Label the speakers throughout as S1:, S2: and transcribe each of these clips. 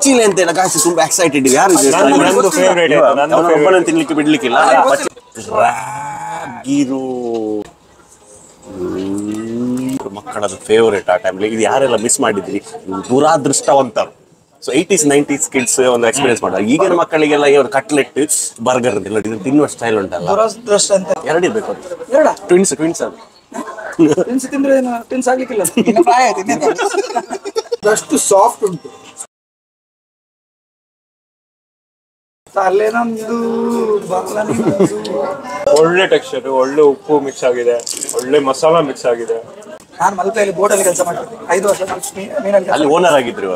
S1: ಪಚ್ಚಿಲೆ ಅಂತ ಹೇಳ ಗಾಯ್ಸ್ ತುಂಬಾ ಎಕ್ಸೈಟೆಡ್ ಇದೆ. ಯಾರು ಒಬ್ಬನ ತಿನ್ಲಿಕ್ಕೆ ಬಿಡ್ಲಿಕ್ಕಿಲ್ಲ. ಗೀರು ಮಕ್ಕಳದ್ದು ಫೇವರೇಟ್ ಆ ಟೈಮ್ಲಿ. ಇದು ಯಾರೆಲ್ಲ ಮಿಸ್ ಮಾಡಿದ್ರಿ ದುರಾದೃಷ್ಟವಂತರು. ಸೊ 80s 90s ಕಿಡ್ಸ್ ಒಂದು ಎಕ್ಸ್ಪೀರಿಯನ್ಸ್ ಮಾಡ್ತಾರೆ. ಈಗಿನ ಮಕ್ಕಳಿಗೆಲ್ಲ ಇವರು ಕಟ್ಲೆಟ್ ಬರ್ಗರ್ ಅಂತಿಲ್ಲ, ಇದು ತಿನ್ನುವ ಸ್ಟೈಲ್ ಉಂಟಲ್ಲ, ಎರಡಿರ್ಬೇಕು. ಟ್ವಿನ್ಸ್ ಅದು
S2: ಟ್ವಿನ್ಸ್ ಆಗ್ಲಿಕ್ಕಿಲ್ಲ, ಅಷ್ಟು ಸಾಫ್ಟ್ ಉಂಟು.
S3: ಒಳ್ಳೆ ಟೆಕ್ಸ್ಚರ್, ಒಳ್ಳೆ ಉಪ್ಪು ಮಿಕ್ಸ್ ಆಗಿದೆ, ಒಳ್ಳೆ ಮಸಾಲಾ ಮಿಕ್ಸ್ ಆಗಿದೆ.
S2: ನಾನು ಮಲ್ಪೆಯಲ್ಲಿ ಬೋಟಲ್ಲಿ ಕೆಲಸ ಮಾಡ್ತೀನಿ 5 ವರ್ಷ.
S1: ಅಲ್ಲಿ ಓನರ್ ಆಗಿದ್ರು.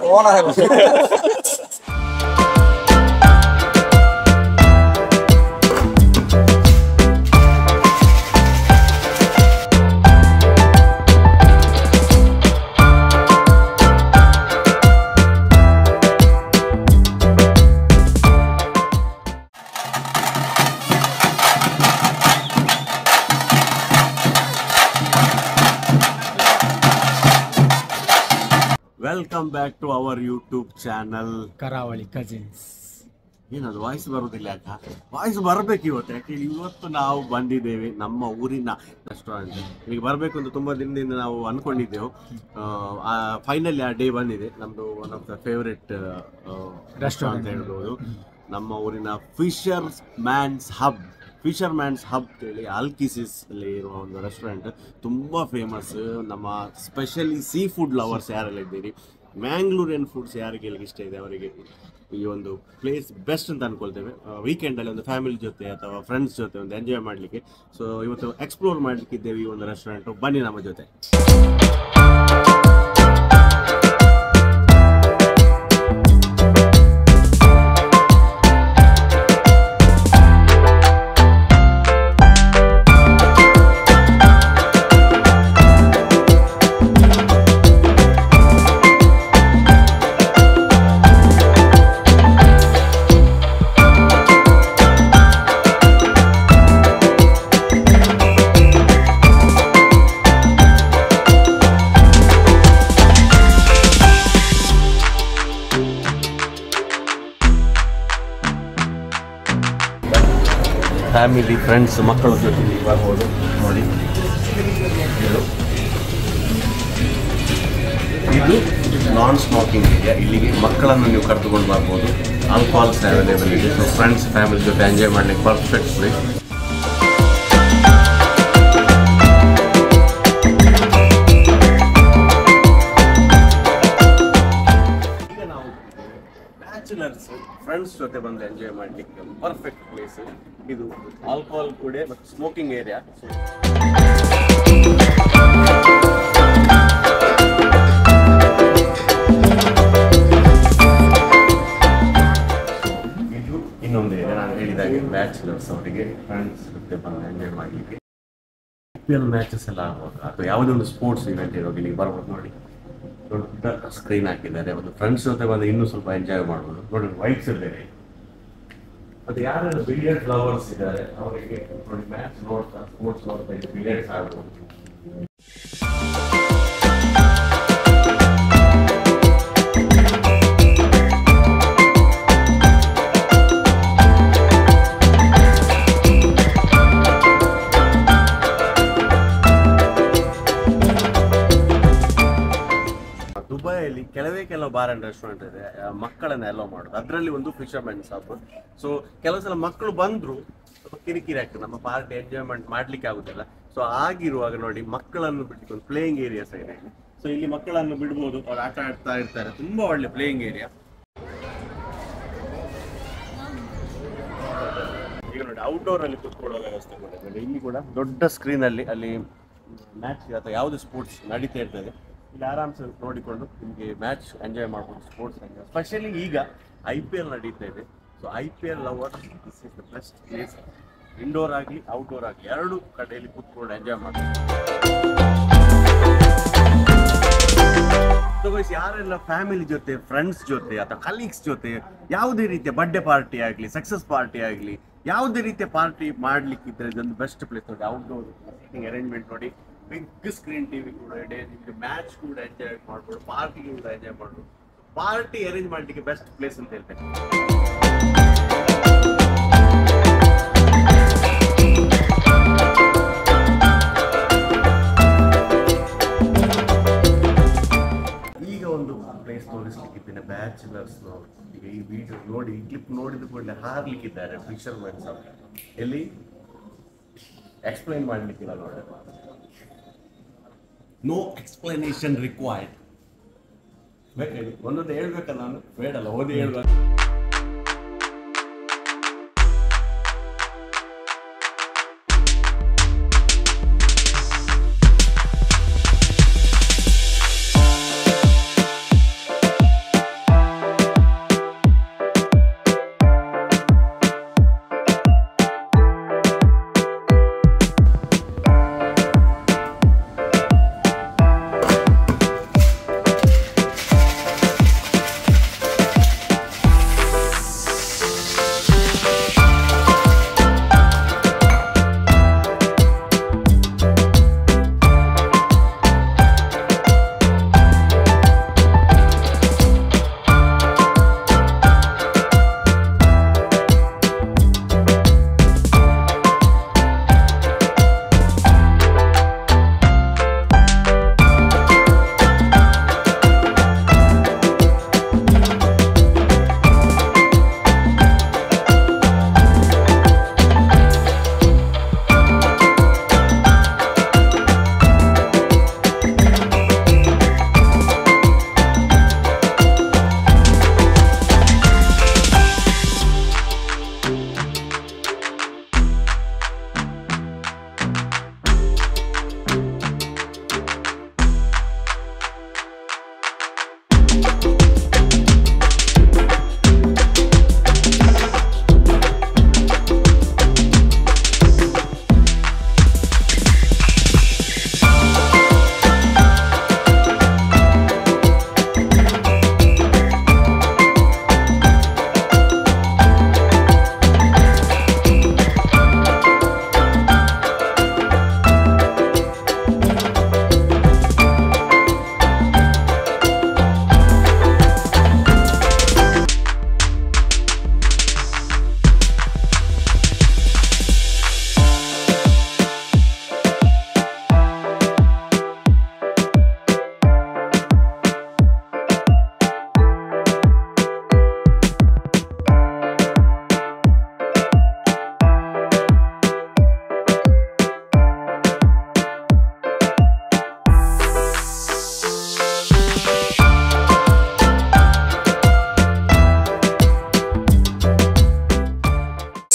S1: Welcome back to our YouTube channel
S4: Karavali Cousins.
S1: ಏನದು ವಾಯ್ಸ್ ಬರುವುದಿಲ್ಲ? ಯಾಕ ವಾಯ್ಸ್ ಬರಬೇಕು ಇವತ್ತು? ಯಾಕಂದ್ರೆ ಇವತ್ತು ನಾವು ಬಂದಿದ್ದೇವೆ ನಮ್ಮ ಊರಿನ ರೆಸ್ಟೋರೆಂಟ್. ಈಗ ಬರಬೇಕು ಅಂತ ತುಂಬ ದಿನದಿಂದ ನಾವು ಅನ್ಕೊಂಡಿದ್ದೆವು. ಫೈನಲಿ ಆ ಡೇ ಬಂದಿದೆ. ನಮ್ಮದು one of the favourite restaurant ಅಂತ ಹೇಳ್ಬೋದು. ನಮ್ಮ ಊರಿನ ಫಿಶರ್ ಮ್ಯಾನ್ಸ್ ಹಬ್ ಹೇಳಿ ಅಲ್ಕಿಸಿಸ್ ಅಲ್ಲಿ ಇರುವ ಒಂದು ರೆಸ್ಟೋರೆಂಟ್. ತುಂಬ ಫೇಮಸ್. ನಮ್ಮ ಸ್ಪೆಷಲಿ ಸೀ ಫುಡ್ ಲವರ್ಸ್ ಯಾರೆಲ್ಲ ಇದ್ದೀರಿ, ಮ್ಯಾಂಗ್ಳೂರಿಯನ್ ಫುಡ್ಸ್ ಯಾರಿಗೆ ಇಷ್ಟ ಇದೆ ಅವರಿಗೆ ಈ ಒಂದು ಪ್ಲೇಸ್ ಬೆಸ್ಟ್ ಅಂತ ಅನ್ಕೊಳ್ತೇವೆ. ವೀಕೆಂಡಲ್ಲಿ ಒಂದು ಫ್ಯಾಮಿಲಿ ಜೊತೆ ಅಥವಾ ಫ್ರೆಂಡ್ಸ್ ಜೊತೆ ಒಂದು ಎಂಜಾಯ್ ಮಾಡಲಿಕ್ಕೆ. ಸೊ ಇವತ್ತು ಎಕ್ಸ್ಪ್ಲೋರ್ ಮಾಡಲಿಕ್ಕೆ ಇದ್ದೇವೆ ಈ ಒಂದು ರೆಸ್ಟೋರೆಂಟು. ಬನ್ನಿ ನಮ್ಮ ಜೊತೆ. ಫ್ಯಾಮಿಲಿ ಫ್ರೆಂಡ್ಸ್ ಮಕ್ಕಳ ಜೊತೆ ಬರ್ಬೋದು ನೋಡಿ. ಇದು ನಾನ್ ಸ್ಮೋಕಿಂಗ್ ಏರಿಯಾ. ಇಲ್ಲಿಗೆ ಮಕ್ಕಳನ್ನು ನೀವು ಕರೆದುಕೊಂಡು ಬರ್ಬೋದು. ಆಲ್ಕೋಹಾಲ್ಸ್ ಅವೈಲೇಬಲ್ ಇದೆ. ಸೊ ಫ್ರೆಂಡ್ಸ್ ಫ್ಯಾಮಿಲಿ ಜೊತೆ ಎಂಜಾಯ್ ಮಾಡಲಿಕ್ಕೆ ಪರ್ಫೆಕ್ಟ್ ಪ್ಲೇಸ್. ಈಗ ನಾವು ಬ್ಯಾಚುಲರ್ಸ್ ಫ್ರೆಂಡ್ಸ್ ಜೊತೆ ಬಂದು ಎಂಜಾಯ್ ಮಾಡಲಿಕ್ಕೆ ಪರ್ಫೆಕ್ಟ್ ಪ್ಲೇಸ್ ಇದು. ಆಲ್ಕೋಹಾಲ್ ಕೂಡ ಮತ್ತು ಸ್ಮೋಕಿಂಗ್ ಏರಿಯಾ. ಇದು ಇನ್ನೊಂದು ಏರಿಯಾ. ನಾನು ಹೇಳಿದಾಗೆ ಬ್ಯಾಚುಲರ್ಸ್ ಅವರಿಗೆ ಫ್ರೆಂಡ್ಸ್ ಜೊತೆ ಬಂದು ಎಂಜಾಯ್ ಮಾಡಲಿಕ್ಕೆ. IPL ಮ್ಯಾಚಸ್ ಎಲ್ಲ ಆಗುವಾಗ ಅಥವಾ ಯಾವುದೇ ಒಂದು ಸ್ಪೋರ್ಟ್ಸ್ ಇವೆಂಟ್ ಇರೋದು ಇಲ್ಲಿಗೆ ಬರ್ಬೋದು ನೋಡಿ. ದೊಡ್ಡ ಸ್ಕ್ರೀನ್ ಹಾಕಿದ್ದಾರೆ. ಒಂದು ಫ್ರೆಂಡ್ಸ್ ಜೊತೆ ಬಂದು ಇನ್ನೂ ಸ್ವಲ್ಪ ಎಂಜಾಯ್ ಮಾಡ್ಬೋದು ನೋಡಿ. ವೈಟ್ಸ್ ಇದ್ದಾರೆ. ಅದು ಯಾರೆಲ್ಲ ಬಿಲಿಯರ್ಡ್ಸ್ ಲವರ್ಸ್ ಇದ್ದಾರೆ ಅವರಿಗೆ ನೋಡಿ ಮ್ಯಾಚ್ ನೋಡ್ತಾ ಸ್ಪೋರ್ಟ್ಸ್ ನೋಡ್ತಾ ಇದು ಬಿಲಿಯರ್ಡ್ಸ್ ಆಡ್ಬೋದು. ದುಬೈಯಲ್ಲಿ ಕೆಲವು ಬಾರ್ ಅಂಡ್ ರೆಸ್ಟೋರೆಂಟ್ ಇದೆ ಮಕ್ಕಳನ್ನ ಅಲೋ ಮಾಡೋದು. ಅದರಲ್ಲಿ ಒಂದು ಫಿಶರ್ಮೆನ್ಸ್ ಹಬ್. ಸೊ ಕೆಲವು ಸಲ ಮಕ್ಕಳು ಬಂದ್ರು ಸ್ವಲ್ಪ ಕಿರಿಕಿರಿ ಆಗ್ತದೆ, ನಮ್ಮ ಪಾರ್ಟಿ ಎಂಜಾಯ್ಮೆಂಟ್ ಮಾಡ್ಲಿಕ್ಕೆ ಆಗುದಿಲ್ಲ. ಸೊ ಆಗಿರುವಾಗ ನೋಡಿ ಮಕ್ಕಳನ್ನು ಬಿಡ್ಲಿಕ್ಕೆ ಒಂದು ಪ್ಲೇಯಿಂಗ್ ಏರಿಯಾಸ್ ಇದೆ. ಸೊ ಇಲ್ಲಿ ಮಕ್ಕಳನ್ನು ಬಿಡ್ಬೋದು, ಅವ್ರು ಆಟ ಆಡ್ತಾ ಇರ್ತಾರೆ. ತುಂಬಾ ಒಳ್ಳೆ ಪ್ಲೇಯಿಂಗ್ ಏರಿಯಾ. ಈಗ ನೋಡಿ ಔಟ್ಡೋರ್ ಅಲ್ಲಿ ಕೂತ್ಕೊಳ್ಳೋ ವ್ಯವಸ್ಥೆ ಮಾಡಿದ್ದಾರೆ. ಇಲ್ಲಿ ಕೂಡ ದೊಡ್ಡ ಸ್ಕ್ರೀನ್ ಅಲ್ಲಿ ಮ್ಯಾಚ್ ಅಥವಾ ಯಾವುದು ಸ್ಪೋರ್ಟ್ಸ್ ನಡೀತಾ ಇರ್ತದೆ. ಇಲ್ಲಿ ಆರಾಮ್ಸೆ ನೋಡಿಕೊಂಡು ನಿಮಗೆ ಮ್ಯಾಚ್ ಎಂಜಾಯ್ ಮಾಡ್ಬೋದು. ಸ್ಪೋರ್ಟ್ಸ್ ಎಂಜಾಯ್ ಸ್ಪೆಷಲಿ ಈಗ IPL ನಡೀತಾ ಇದೆ. So IPL lover this is the best place. Indoor ಆಗಲಿ ಔಟ್ಡೋರ್ ಆಗಲಿ ಎರಡು ಕಡೆಯಲ್ಲಿ ಕೂತ್ಕೊಂಡು ಎಂಜಾಯ್ ಮಾಡ್ಬೋದು. ಸೊ ಗೈಸ್, ಯಾರೆಲ್ಲ ಫ್ಯಾಮಿಲಿ ಜೊತೆ ಫ್ರೆಂಡ್ಸ್ ಜೊತೆ ಅಥವಾ ಕಲೀಗ್ಸ್ ಜೊತೆ ಯಾವುದೇ ರೀತಿಯ ಬರ್ಡೇ ಪಾರ್ಟಿ ಆಗಲಿ ಸಕ್ಸಸ್ ಪಾರ್ಟಿ ಆಗಲಿ ಯಾವುದೇ ರೀತಿಯ ಪಾರ್ಟಿ ಮಾಡ್ಲಿಕ್ಕಿದ್ರೆ ಇದೊಂದು ಬೆಸ್ಟ್ ಪ್ಲೇಸ್ ನೋಡಿ. ಔಟ್ಡೋರ್ ಸೀಟಿಂಗ್ ಅರೇಂಜ್ಮೆಂಟ್ ನೋಡಿ. ಬಿಗ್ ಸ್ಕ್ರೀನ್ ಟಿವಿ ಕೂಡ ಇದೆ. ನಿಮಗೆ ಮ್ಯಾಚ್ ಕೂಡ ಎಂಜಾಯ್ ಮಾಡ್ಬೋದು, ಪಾರ್ಟಿ ಕೂಡ ಎಂಜಾಯ್ ಮಾಡ್ಬೋದು. ಪಾರ್ಟಿ ಅರೇಂಜ್ ಮಾಡಲಿಕ್ಕೆ ಬೆಸ್ಟ್ ಪ್ಲೇಸ್ ಅಂತ ಹೇಳ್ತೇನೆ. ಈಗ ಒಂದು ಪ್ಲೇಸ್ ತೋರಿಸ್ಲಿಕ್ಕಿದ್ದೇನೆ ಬ್ಯಾಚುಲರ್ಸ್. ಈಗ ಈ ವಿಡಿಯೋ ನೋಡಿ, ಈ ಕ್ಲಿಪ್ ನೋಡಿದ ಕೂಡಲೇ ಹಾರ್ಲಿಕ್ಕಿದ್ದಾರೆ ಫಿಶರ್ಮನ್ಸ್. ಎಲ್ಲಿ ಎಕ್ಸ್ಪ್ಲೈನ್ ಮಾಡ್ಲಿಕ್ಕಿಲ್ಲ ನೋಡಿ. No explanation required. ಬೇಕಾಗಿ ಒಂದೊಂದು ಹೇಳ್ಬೇಕಲ್ಲ, ನಾನು ಬೇಡಲ್ಲ ಓದಿ ಹೇಳ್ಬೇಕು.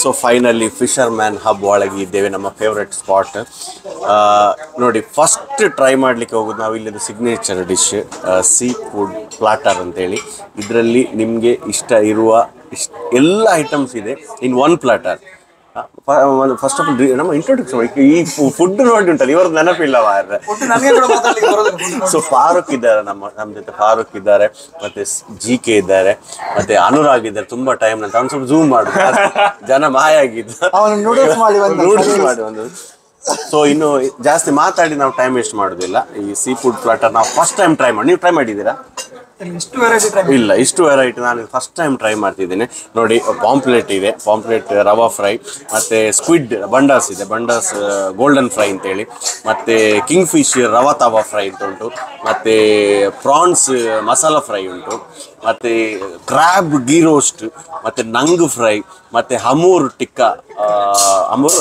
S1: So finally Fisherman Hub ಒಳಗೆ ಇದ್ದೇವೆ, ನಮ್ಮ ಫೇವ್ರೆಟ್ ಸ್ಪಾಟ್. ನೋಡಿ, ಫಸ್ಟ್ ಟ್ರೈ ಮಾಡಲಿಕ್ಕೆ ಹೋಗೋದು ನಾವು ಇಲ್ಲಿಂದ signature dish seafood platter ಅಂತೇಳಿ. ಇದರಲ್ಲಿ ನಿಮಗೆ ಇಷ್ಟ ಇರುವ ಎಲ್ಲ ಐಟಮ್ಸ್ ಇದೆ in one platter. First of all ನಮ್ಮ ಇಂಟ್ರೊಡಕ್ಷನ್ ಈ ಫುಡ್ ನೋಡಿ ಉಂಟಲ್ಲ, ಇವ್ರದ್ದು ನೆನಪಿಲ್ಲ ಮಾರ್ರೆ. ಸೊ ಫಾರೂಕ್ ಇದ್ದಾರೆ, ನಮ್ಮ ಜೊತೆ ಫಾರೂಕ್ ಇದ್ದಾರೆ, ಮತ್ತೆ GK ಇದ್ದಾರೆ, ಮತ್ತೆ ಅನುರಾಗ್ ಇದ್ದಾರೆ. ತುಂಬಾ ಟೈಮ್ ನಂತರ ಅವ್ನು ಸ್ವಲ್ಪ ಝೂಮ್ ಮಾಡು, ಜನ ಮಾಯ ಆಗಿದ್ದ ನೂಡಲ್ಸ್ ಮಾಡಿ ಒಂದು. ಸೊ ಇನ್ನು ಜಾಸ್ತಿ ಮಾತಾಡಿ ನಾವು ಟೈಮ್ ವೇಸ್ಟ್ ಮಾಡೋದಿಲ್ಲ. ಈ ಸೀ ಫುಡ್ ಪ್ಲಾಟರ್ ನಾವು ಫಸ್ಟ್ ಟೈಮ್ ಟ್ರೈ ಮಾಡಿ. ನೀವು ಟ್ರೈ ಮಾಡಿದ್ದೀರಾ? ಇಲ್ಲ, ಇಷ್ಟು ವೆರೈಟಿ ನಾನು ಫಸ್ಟ್ ಟೈಮ್ ಟ್ರೈ ಮಾಡ್ತಿದ್ದೇನೆ. ನೋಡಿ, ಪಾಂಪ್ಲೆಟ್ ಇದೆ, ಪಾಂಪ್ಲೆಟ್ ರವಾ ಫ್ರೈ, ಮತ್ತೆ ಸ್ಕ್ವಿಡ್ ಬಂಡಾಸ್ ಇದೆ, ಬಂಡಾಸ್ ಗೋಲ್ಡನ್ ಫ್ರೈ ಅಂತೇಳಿ, ಮತ್ತೆ ಕಿಂಗ್ ಫಿಶ್ ರವಾ ತವಾ ಫ್ರೈ ಅಂತ ಉಂಟು, ಮತ್ತೆ ಪ್ರಾನ್ಸ್ ಮಸಾಲಾ ಫ್ರೈ ಉಂಟು, ಮತ್ತೆ ಕ್ರ್ಯಾಬ್ ಗೀ ರೋಸ್ಟ್, ಮತ್ತೆ ನಂಗ್ ಫ್ರೈ, ಮತ್ತೆ ಹಮೂರ್ ಟಿಕ್ಕಾ, ಹಮೂರ್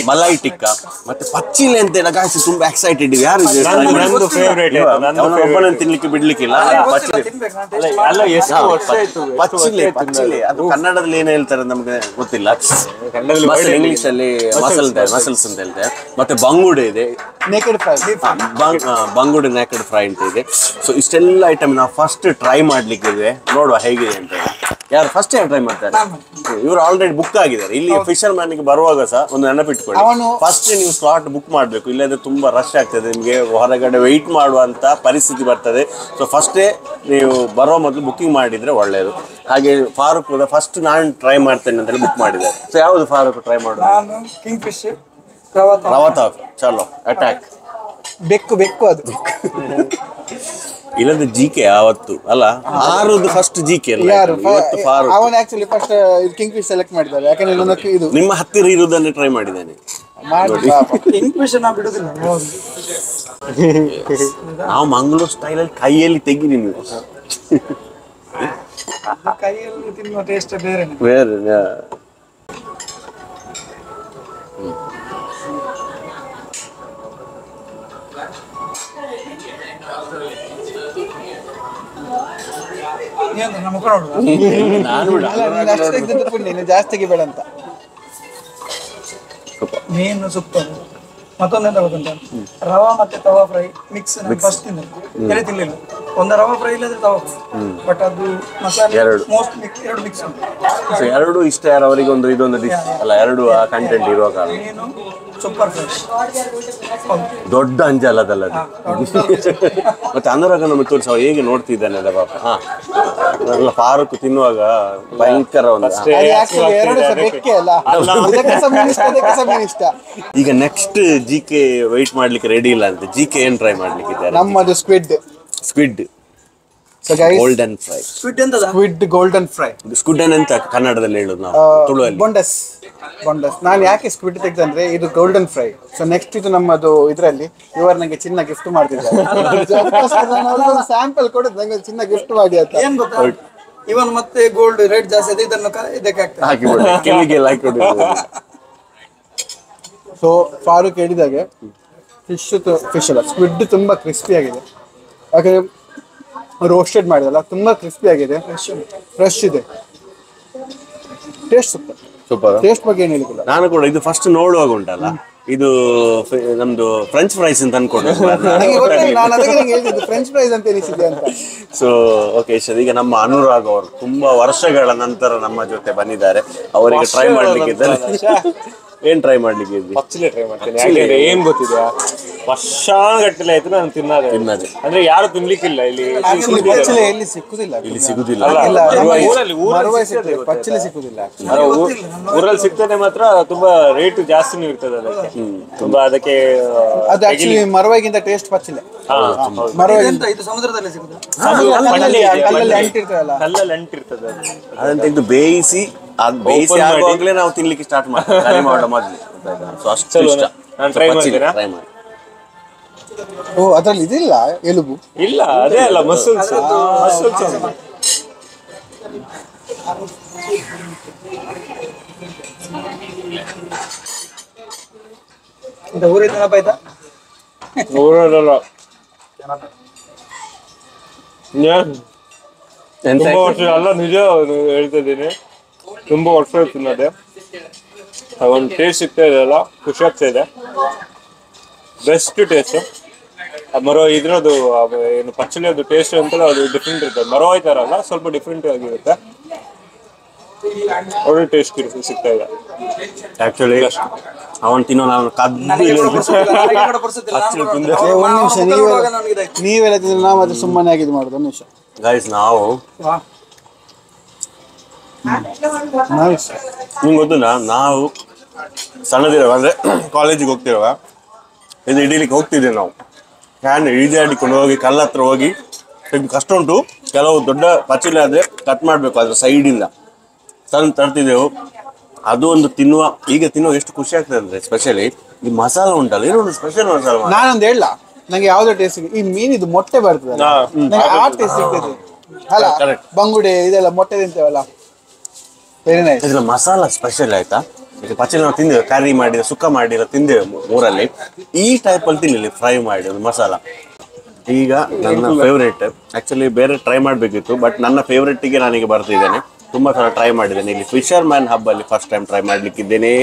S1: ಮಲೈ ಟಿಕ್ಕಾ, ಮತ್ತೆ ಪಚ್ಚಿಲೆ ಅಂತ ಹೇಳ. ಗಾಯ್ಸ್ ತುಂಬಾ ಎಕ್ಸೈಟೆಡ್ ಇದೆ. ಯಾರು ಒಬ್ಬನನ್ನು ತಿನ್ಲಿಕ್ಕೆ ಬಿಡ್ಲಿಕ್ಕಿಲ್ಲ. ಪಚ್ಚಿಲೆ ಅದು ಕನ್ನಡದಲ್ಲಿ ಏನ್ ಹೇಳ್ತಾರೆ ನಮ್ಗೆ ಗೊತ್ತಿಲ್ಲ, ಇಂಗ್ಲಿಷ್ ಅಲ್ಲಿ ಮಸಲ್ಸ್ ಅಂತ ಹೇಳ್ತಾರೆ. ಮತ್ತೆ ಬಂಗುಡೆ ಇದೆ, ಬಂಗುಡೆ ನೇಕೆಡ್ ಫ್ರೈ ಅಂತ ಇದೆ. ಸೊ ಇಷ್ಟೆಲ್ಲ ಐಟಮ್ ನಾವು ಫಸ್ಟ್ ಟ್ರೈ ಮಾಡ್ಲಿಕ್ಕೆ ನೋಡುವ ಹೇಗಿದೆ ಅಂತ. ಯಾರು ಫಸ್ಟ್ ಟೈಮ್ ಟ್ರೈ ಮಾಡ್ತಾರೆ? ಇವರು ಆಲ್ರೆಡಿ ಬುಕ್ ಆಗಿದ್ದಾರೆ. ಇಲ್ಲಿ ಫಿಶರ್ ಮ್ಯಾನ್ಗೆ ಬರುವಾಗ ಸಹ ಒಂದು ನೆನಪಿಟ್ಕೊಳ್ಳಿ, ಫಸ್ಟ್ ನೀವು ಸ್ಲಾಟ್ ಬುಕ್ ಮಾಡಬೇಕು, ಇಲ್ಲದ್ರೆ ತುಂಬಾ ರಶ್ ಆಗ್ತದೆ, ನಿಮಗೆ ಹೊರಗಡೆ ವೆಯ್ಟ್ ಮಾಡುವಂತ ಪರಿಸ್ಥಿತಿ ಬರ್ತದೆ. ಸೊ ಫಸ್ಟೇ ನೀವು ಬರೋ ಮೊದಲು ಬುಕ್ಕಿಂಗ್ ಮಾಡಿದ್ರೆ ಒಳ್ಳೆಯದು. ಹಾಗೆ ಫಾರೂಕ್ ಕೂಡ ಫಸ್ಟ್ ನಾನು ಟ್ರೈ ಮಾಡ್ತೇನೆ ಅಂತ ಬುಕ್ ಮಾಡಿದ್ದಾರೆ. ಸೊ ಯಾವುದು ಫಾರೂಕ್ ಟ್ರೈ ಮಾಡೋದು?
S2: ಕಿಂಗ್ ಫಿಶ್
S1: ರವಾ ತಾಫ್. ಚಲೋ, ಅಟ್ಯಾಕ್.
S2: ಬೆಕ್ಕು ಅದು
S1: ಇಲ್ಲದ ಜಿಕೆ ಆವತ್ತು ಅಲ್ಲ ಆರುದು ಫಸ್ಟ್ ಜಿಕೆ ಅಲ್ಲ
S2: ಯಾರು
S1: ಇವತ್ತು ಫಾರು
S2: ಅವನು actually first king fish select ಮಾಡಿದ್ದಾರೆ, ಯಾಕಂದ್ರೆ ನನಗೆ ಇದು
S1: ನಿಮ್ಮ ಹತ್ತಿರ ಇರುವುದನ್ನೇ ಟ್ರೈ ಮಾಡಿದ್ದಾನೆ.
S2: ಕಿಂಗ್ ಫಿಶ್ ನಾ ಬಿಡುದಿಲ್ಲ.
S1: ನಾವು ಮಂಗಳೂರು ಸ್ಟೈಲಲ್ಲಿ ಕೈಯಲ್ಲಿ ತೆಗಿದೀನಿ ನೀವು
S2: ಕೈಯಲ್ಲಿ ತಿನ್ನುವ ಟೇಸ್ಟ್ ಬೇರೆ.
S1: ಬೇರೆ
S2: ನೀನು ಜಾಸ್ತಿಗೆ ಬೇಡ ಅಂತ. ಮೀನು ಸೂಪರ್. ಮತ್ತೊಂದೆಂತ ಗೊತ್ತುಂಟ, ರವಾ ಮತ್ತೆ ತವಾ ಫ್ರೈ ಮಿಕ್ಸ್. ಫಸ್ಟ್ ತಿಂದಿಲ್ಲ, ತಿನ್ಲಿಲ್ಲ. ಒಂದು ರವಾ ಫ್ರೈ ಇಲ್ಲದ್ರೆ ತವಾ ಫ್ರೈ, ಬಟ್ ಅದು ಮಸಾಲೆ ಮೋಸ್ಟ್ ಎರಡು ಮಿಕ್ಸ್ ಉಂಟು.
S1: ಎರಡು ಇಷ್ಟ ಯಾರವರಿಗೆ ಒಂದು ಇದೊಂದು ಡಿಶ್ ಅಲ್ಲ, ಎರಡು ಕಂಟೆಂಟ್ ಇರುವ ಕಾರಣ.
S2: ಮೀನು ಸೂಪರ್ ಫ್ರೆಶ್,
S1: ದೊಡ್ಡ ಅಂಜಲದಲ್ಲ ಮತ್ತೆ ಅನುರಾಗ ನಮಗೆ ತೋರಿಸ ಹೇಗೆ ನೋಡ್ತಿದ್ದಾನೆ ಅಲ್ಲ ಪಾಪ. ಹಾ ಎಲ್ಲ ಫಾರೂಕ್ ತಿನ್ನುವಾಗ ಭಯಂಕರ ಒಂದು ಈಗ ನೆಕ್ಸ್ಟ್ ಜಿಕೆ ವೆಯ್ಟ್ ಮಾಡ್ಲಿಕ್ಕೆ ರೆಡಿ ಇಲ್ಲ ಅಂತ. ಜಿಕೆ ಏನ್ ಟ್ರೈ ಮಾಡ್ಲಿಕ್ಕೆ ಇದ್ದಾರೆ?
S2: ನಮ್ಮದು squid
S1: golden fry.
S2: Squid golden fry.
S1: Squid ಅಂತ ಕನ್ನಡದಲ್ಲಿ ಹೇಳುದು ನಾವು, ತುಳುವಲ್ಲಿ
S2: ಬೊಂಡಸ್. ನಾನು ಯಾಕೆ ಸ್ಕ್ವಿಡ್ ತೆಗೆದಂದ್ರೆ ಇದು ಗೋಲ್ಡನ್ ಫ್ರೈ. ಸೊ ನೆಕ್ಸ್ಟ್ ಇದು ನಮ್ಮದು ಇದರಲ್ಲಿ ಇವರು ನಂಗೆ ಚಿನ್ನ ಗಿಫ್ಟ್ ಮಾಡ್ತಿದ್ದಾರೆ. ಸ್ಯಾಂಪಲ್ ಕೊಡುದು ನಂಗೆ ಚಿನ್ನ ಗಿಫ್ಟ್ ಮಾಡಿ ಅಂತ. ಏನ್ ಗೊತ್ತಾ, ಇವನ್ ಮತ್ತೆ ಗೋಲ್ಡ್ ರೇಟ್ ಜಾಸ್ತಿ ಇದೆ, ಇದನ್ನು ಇದಕ್ಕೆ
S1: ಹಾಕಿ.
S2: ಸೊ ಫಾರೂಕ್ ಹೇಳಿದಾಗೆ ಫಿಶ್ ಅಲ್ಲ ಸ್ಕ್ವಿಡ್ ತುಂಬಾ ಕ್ರಿಸ್ಪಿ ಆಗಿದೆ, ಯಾಕಂದ್ರೆ ರೋಸ್ಟೆಡ್ ಮಾಡಿದಲ್ಲ, ತುಂಬಾ ಕ್ರಿಸ್ಪಿ ಆಗಿದೆ, ಫ್ರೆಶ್ ಇದೆ, ಟೇಸ್ಟ್ ಸೂಪರ್. ಟೇಸ್ಟ್ ಬಗ್ಗೆ ಏನು ಹೇಳಿಲ್ಲ
S1: ನಾನು ಕೂಡ. ಇದು ಫಸ್ಟ್ ನೋಡುವಾಗ ಉಂಟಲ್ಲ, ಇದು ನಮ್ದು ಫ್ರೆಂಚ್ ಫ್ರೈಸ್ ಅಂತ ಅನ್ಕೊಂಡು
S2: ಫ್ರೆಂಚ್ ಫ್ರೈಸ್ ಅಂತ ಎನಿಸಿದೆ ಅಂತ.
S1: ಸೊ ಓಕೆ ಸರ್, ಈಗ ನಮ್ಮ ಅನುರಾಗ್ ಅವರು ತುಂಬಾ ವರ್ಷಗಳ ನಂತರ ನಮ್ಮ ಜೊತೆ ಬಂದಿದ್ದಾರೆ. ಅವರಿಗೆ ಟ್ರೈ ಮಾಡ್ಲಿಕ್ಕೆ ಇದ್ದಾರೆ. ಏನ್ ಟ್ರೈ ಮಾಡ್ಲಿಕ್ಕೆ ಇದ್ವಿ?
S3: ಪಚ್ಚಲೆ ಟ್ರೈ ಮಾಡ್ತೇನೆ. ಯಾಕೆಂದ್ರೆ ಏನ್ ಗೊತ್ತಿದೆ, ವರ್ಷಗಟ್ಟಲೆ ಆಯ್ತು ನಾನು ತಿನ್ನದೆ. ಅಂದ್ರೆ ಯಾರು ತಿನ್ಲಿಕ್ಕಿಲ್ಲ ಇಲ್ಲಿ.
S2: ಎಲ್ಲಿ ಸಿಕ್ಕುದಿಲ್ಲ,
S1: ಇಲ್ಲಿ ಸಿಗುದಿಲ್ಲ.
S2: ಪಚ್ಚಲೆ ಸಿಕ್ಕುದಿಲ್ಲ.
S3: ಊರಲ್ಲಿ ಸಿಗ್ತದೆ ಮಾತ್ರ ತುಂಬಾ ರೇಟ್ ಜಾಸ್ತಿನೂ ಇರ್ತದೆ ಅದಕ್ಕೆ. ತುಂಬಾ ಅದಕ್ಕೆ
S2: ಅದು ಆಕ್ಚುಲಿ ಮರವಾಗಿಂತ ಟೇಸ್ಟ್ ಪಚ್ಚಲೆ. ಇದು ಸಮುದ್ರದಲ್ಲಿ ಸಿಗುದು, ಕಲ್ಲಲ್ಲಿ
S3: ಅಂಟಿರ್ತದೆ.
S1: ಅದನ್ನ ತೆಗೆದು ಬೇಯಿಸಿ ಆಗುವಾಗಲೇ ನಾವು ತಿನ್ಲಿಕ್ಕೆ ಸ್ಟಾರ್ಟ್ ಮಾಡ್ತೀವಿ ಮಾಡೋ ಮೊದಲು. ಸೊ ಅಷ್ಟು ಇಷ್ಟ.
S3: ಟ್ರೈ ಮಾಡ್ತೀರಾ?
S1: ಟ್ರೈ ಮಾಡಿ.
S2: ಓ ಅದ್ರಲ್ಲಿ ಇದಿಲ್ಲ ಎಲುಬು?
S3: ಇಲ್ಲ, ಅದೇ ಅಲ್ಲ ಮಸಲ್ಸ್.
S2: ಊರಿನ ನೆನಪಾಯ್ತಾ?
S3: ಊರಲ್ಲ, ತುಂಬಾ ವರ್ಷ ಅಲ್ಲ, ನಿಜ ಹೇಳ್ತಾ ಇದ್ದೀನಿ. ತುಂಬಾ ವರ್ಷ ತಿನ್ನೋದೆ, ಒಂದು ಟೇಸ್ಟ್ ಸಿಗ್ತಾ ಇದೆ ಅಲ್ಲ, ಖುಷಿ ಆಗ್ತಾ ಇದೆ. Best taste. ಇದ್ರದ್ದು ಏನು ಪಚ್ಚಳಿಯದು ಟೇಸ್ಟ್ ಅಂತಲ್ಲ, ಅದು ಡಿಫ್ರೆಂಟ್ ಇರುತ್ತೆ. ಮರೋ ಆಯ್ತಾರಲ್ಲ, ಸ್ವಲ್ಪ ಡಿಫ್ರೆಂಟ್ ಆಗಿರುತ್ತೆ. ಒಳ್ಳೆ ಟೇಸ್ಟ್ ಸಿಗ್ತಾ ಇದೆ
S1: ಆಕ್ಚುಲಿ. ಅವನ್ ತಿನ್ನೋ ನಾನು
S2: ನೀವೆಲ್ಲ ತಿಂದ್ರೆ ನಾವು ಅದು ಸುಮ್ಮನೆ ಆಗಿದ್ದು ಮಾಡೋದು. ನಿಮಿಷ
S1: ಗೈಸ್, ನಾವು ನಿಮ್ಗೆ ಗೊತ್ತುಂಟಾ, ನಾವು ಸಣ್ಣದಿರೋ ಅಂದ್ರೆ ಕಾಲೇಜಿಗೆ ಹೋಗ್ತಿರುವಾಗ ಇದು ಹಿಡೀಲಿಕ್ಕೆ ಹೋಗ್ತಿದ್ದೇವೆ ನಾವು. ಹ್ಯಾಂಡ್ ಈಜಾಡಿಕೊಂಡು ಹೋಗಿ ಕಲ್ಲ ಹತ್ರ ಹೋಗಿ ಕಷ್ಟ ಉಂಟು. ಕೆಲವು ದೊಡ್ಡ ಪಚ್ಚಲೆ ಆದರೆ ಕಟ್ ಮಾಡಬೇಕು ಅದ್ರ ಸೈಡಿಂದ ತರ್ತಿದ್ದೆವು. ಅದು ಒಂದು ಈಗ ತಿನ್ನುವ ಎಷ್ಟು ಖುಷಿ ಆಗ್ತದೆ ಅಂದ್ರೆ, ಸ್ಪೆಷಲಿ ಈ ಮಸಾಲ ಉಂಟಲ್ಲ, ಏನೋ ಒಂದು ಸ್ಪೆಷಲ್ ಮಸಾಲ.
S2: ನಾನೊಂದು ಹೇಳ, ನಂಗೆ ಯಾವ್ದೋ ಟೇಸ್ಟ್ ಈ ಮೀನಿದು ಮೊಟ್ಟೆ ಬರ್ತದೆ, ಆ ಟೇಸ್ಟ್ ಸಿಗ್ತದೆ ಅಲ್ಲ. ಬಂಗುಡೆ ಇದೆಲ್ಲ ಮೊಟ್ಟೆ ತಿಂತೇವಲ್ಲ,
S1: ಇದರ ಮಸಾಲ ಸ್ಪೆಷಲ್ ಆಯ್ತಾ. ಈಗ ಪಚ್ಚಲೆ ನಾವು ತಿಂದೇವೆ, ಕರಿ ಮಾಡಿದ ಸುಕ್ಕ ಮಾಡಿದ ತಿಂದೇವೆ ಊರಲ್ಲಿ. ಈ ಟೈಪಲ್ಲಿ ತಿನ್ನಲಿ ಫ್ರೈ ಮಾಡಿ ಒಂದು ಮಸಾಲ. ಈಗ ನನ್ನ ಫೇವ್ರೇಟ್, ಆ್ಯಕ್ಚುಲಿ ಬೇರೆ ಟ್ರೈ ಮಾಡಬೇಕಿತ್ತು, ಬಟ್ ನನ್ನ ಫೇವ್ರೇಟಿಗೆ ನಾನೀಗ ಬರ್ತಿದ್ದೇನೆ. ತುಂಬ ಸಲ ಟ್ರೈ ಮಾಡಿದ್ದೇನೆ. ಇಲ್ಲಿ ಫಿಶರ್ ಮ್ಯಾನ್ ಹಬ್ಬಲ್ಲಿ ಫಸ್ಟ್ ಟೈಮ್ ಟ್ರೈ ಮಾಡಲಿಕ್ಕಿದ್ದೇನೆ.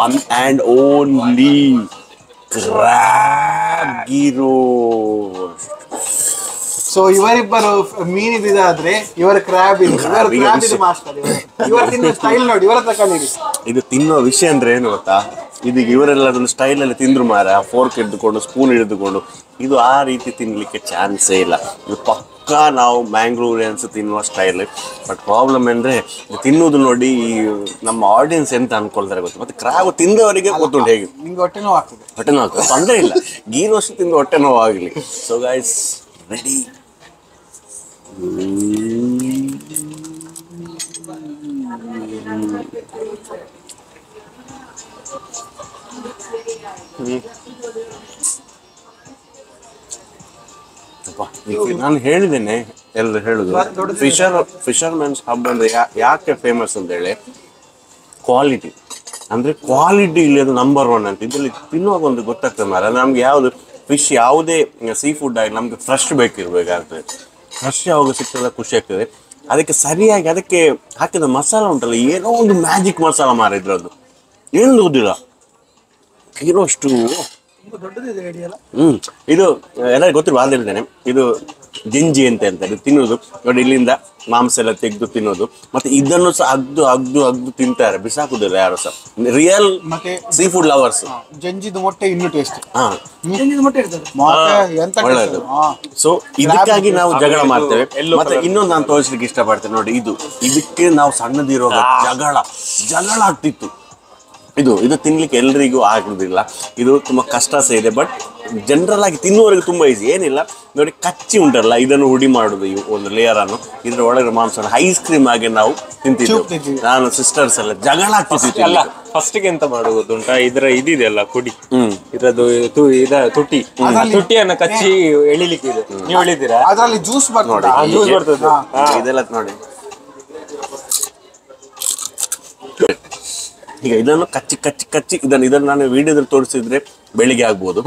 S1: One and only crab ghee roast.
S2: So ಇವರಿಬ್ಬರು ಮೀನಿದಾದ್ರೆ ಇವರ ಕ್ರ್ಯಾಬ್ ಮಾಸ್ಟರ್. ಇವರ ತಿನ್ನೋ ಸ್ಟೈಲ್ ನೋಡಿ, ಇವರ ಹತ್ರ ಕಲೀರಿ.
S1: ಇದು ತಿನ್ನೋ ವಿಷಯ ಅಂದ್ರೆ ಏನು ಗೊತ್ತಾ, ಇದೀಗ ಇವರೆಲ್ಲ ಅದನ್ನು ಸ್ಟೈಲಲ್ಲಿ ತಿಂದ್ರು ಮಾರ, ಫೋರ್ಕ್ ಹಿಡಿದುಕೊಂಡು ಸ್ಪೂನ್ ಹಿಡಿದುಕೊಂಡು. ಇದು ಆ ರೀತಿ ತಿನ್ನಲಿಕ್ಕೆ ಚಾನ್ಸೇ ಇಲ್ಲ. ಇದು ಪಕ್ಕಾ ನಾವು ಮ್ಯಾಂಗ್ಳೂರಿಯನ್ಸ್ ತಿನ್ನುವ ಸ್ಟೈಲ್. ಬಟ್ ಪ್ರಾಬ್ಲಮ್ ಅಂದರೆ ತಿನ್ನುವುದು ನೋಡಿ ಈ ನಮ್ಮ ಆಡಿಯನ್ಸ್ ಎಂತ ಅನ್ಕೊಳ್ತಾರೆ ಗೊತ್ತು. ಮತ್ತೆ ಕ್ರ್ಯಾಬ್ ತಿಂದವರಿಗೆ ಗೊತ್ತುಂಟು ಹೇಗೆ.
S2: ನಿಮ್ಗೆ ಹೊಟ್ಟೆ ನೋವು ಆಗ್ತದೆ.
S1: ತೊಂದರೆ ಇಲ್ಲ, ಗೀ ರೋಸ್ಟ್ ತಿಂದು ಹೊಟ್ಟೆ ನೋವು ಆಗಲಿ. ಸೊ ಗೈಸ್, ರೆಡಿ ನಾನು ಹೇಳಿದ್ದೇನೆ ಎಲ್ಲರೂ ಹೇಳುದು ಫಿಶರ್ಮನ್ಸ್ ಹಬ್ ಅಂದ್ರೆ ಯಾಕೆ ಫೇಮಸ್ ಅಂತ ಹೇಳಿ ಕ್ವಾಲಿಟಿ ಅಂದ್ರೆ ಕ್ವಾಲಿಟಿ ಇಲ್ಲಿ ಅದು ನಂಬರ್ 1 ಅಂತ. ಇದರಲ್ಲಿ ತಿನ್ನುವಾಗ ಒಂದು ಗೊತ್ತಾಗ್ತದೆ ಮಾರ ನಮ್ಗೆ ಯಾವ್ದು ಫಿಶ್ ಯಾವುದೇ ಸೀ ಫುಡ್ ಆಗಿ ನಮ್ಗೆ ಫ್ರೆಶ್ ಬೇಕಿರ್ಬೇಕಾಗ್ತದೆ. ಫ್ರೆಶ್ ಯಾವಾಗ ಸಿಗ್ತದೆ ಖುಷಿ ಆಗ್ತದೆ. ಅದಕ್ಕೆ ಸರಿಯಾಗಿ ಅದಕ್ಕೆ ಹಾಕಿದ ಮಸಾಲ ಉಂಟಲ್ಲ, ಏನೋ ಒಂದು ಮ್ಯಾಜಿಕ್ ಮಸಾಲ ಮಾರಿದ್ರದ್ದು ಏನು ಗೊತ್ತಿಲ್ಲ, ಇರೋಷ್ಟು. ಇದು ಎಲ್ಲ ಗೊತ್ತಿಲ್ಲ ಅದ್ ಹೇಳ್ತೇನೆ. ಇದು ಜಿಂಜಿ ಅಂತ ಹೇಳ್ತಾರೆ, ತಿನ್ನೋದು ನೋಡಿ, ಇಲ್ಲಿಂದ ಮಾಂಸ ಎಲ್ಲ ತೆಗೆದು ತಿನ್ನೋದು. ಮತ್ತೆ ಇದನ್ನು ಸಹ ಅಗ್ದು ಅಗ್ದು ಅಗ್ದು ತಿಂತಾರೆ, ಬಿಸಾಕುದಿಲ್ಲ ಯಾರು ಸಹ. ರಿಯಲ್
S2: ಮತ್ತೆ
S1: ಸೀ ಫುಡ್ ಲವರ್ಸ್.
S2: ಜಂಜಿದು ಮೊಟ್ಟೆ ಇನ್ನೂ ಟೇಸ್ಟ್.
S1: ಒಳ್ಳೆಯದು. ಸೊ ಇದಕ್ಕಾಗಿ ನಾವು ಜಗಳ ಮಾಡ್ತೇವೆ. ಮತ್ತೆ ಇನ್ನೊಂದು ನಾನು ತೋರಿಸ್ಲಿಕ್ಕೆ ಇಷ್ಟಪಡ್ತೇನೆ ನೋಡಿ, ಇದಕ್ಕೆ ನಾವು ಸಣ್ಣದಿರುವಾಗ ಜಗಳ ಆಗ್ತಿತ್ತು. ಇದು ತಿನ್ಲಿಕ್ಕೆ ಎಲ್ರಿಗೂ ಆಗುದಿಲ್ಲ, ಇದು ತುಂಬಾ ಕಷ್ಟ ಸಹ ಇದೆ. ಬಟ್ ಜನರಲ್ ಆಗಿ ತಿನ್ನುವವರೆಗೆ ತುಂಬಾ ಈಸಿ. ಏನಿಲ್ಲ ನೋಡಿ, ಕಚ್ಚಿ ಉಂಟಲ್ಲ, ಇದನ್ನು ಹುಡಿ ಮಾಡುದು, ಈ ಒಂದು ಲೇಯರ್ ಅನ್ನು ಇದ್ರ ಒಳಗೆ ಮಾಂಸ ಐಸ್ ಕ್ರೀಮ್ ಆಗಿ ನಾವು ತಿಂತಿದ್ವಿ. ನಾನು ಸಿಸ್ಟರ್ಸ್ ಎಲ್ಲ ಜಗಳ ಆಗ್ತಿತ್ತು.
S3: ಅಲ್ಲ, ಫಸ್ಟ್ ಎಂತ ಮಾಡುವುದು ಉಂಟಾ, ಇದೆಯಲ್ಲ ಕುಡಿ, ಇದ್ರದ್ದು ತುಟಿಯನ್ನ ಕಚ್ಚಿ ಎಳಿಲಿಕ್ಕೆ ಇದೆ. ನೀವು ಎಳಿತೀರಾ?
S2: ಅದ್ರಲ್ಲಿ ಜ್ಯೂಸ್
S3: ನೋಡಿ, ಜ್ಯೂಸ್ ಬರ್ತದೆ
S1: ಇದೆಲ್ಲ ನೋಡಿ. ಈಗ ಇದನ್ನು ಕಚ್ಚಿ ಇದನ್ನು ನಾನು ವಿಡಿಯೋದಲ್ಲಿ ತೋರಿಸಿದ್ರೆ ಬೆಳಿಗ್ಗೆ ಆಗ್ಬೋದು.